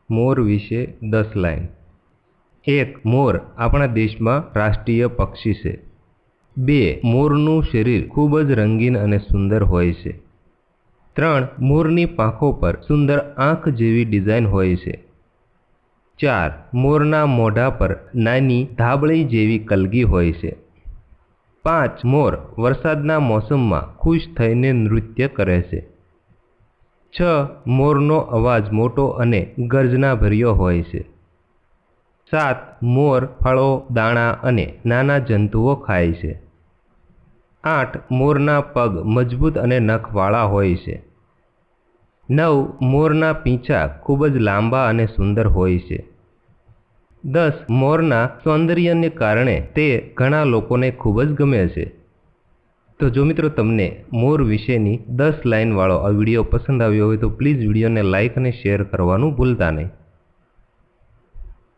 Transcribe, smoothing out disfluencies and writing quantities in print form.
મોર વિશે 10 લાઈન। 1. મોર આપણા દેશમાં રાષ્ટ્રીય પક્ષી છે। 2. મોરનું શરીર ખૂબ જ રંગીન અને સુંદર હોય છે। 3. મોરની પાંખો પર સુંદર આંખ જેવી ડિઝાઇન હોય છે। 4. મોરના મોઢા પર નાની ધાબળી જેવી કલગી હોય છે। 5. મોર વરસાદના મોસમમાં ખુશ થઈને નૃત્ય કરે છે। 6. મોરનો અવાજ મોટો અને ગર્જનાભર્યો હોય છે। 7. મોર ફળો, દાણા અને નાના જંતુઓ ખાય છે। 8. મોરના પગ મજબૂત અને નખવાળા હોય છે। 9. મોરના પીંછા ખૂબ જ લાંબા અને સુંદર હોય છે। 10. મોરના સૌંદર્યને કારણે તે ઘણા લોકોને ખૂબ જ ગમે છે। તો જો મિત્રો તમને મોર વિશેની 10 લાઈન વાળો આ વિડીયો પસંદ આવ્યો હોય તો પ્લીઝ વિડીયોને લાઇક અને શેર કરવાનું ભૂલતા નહીં।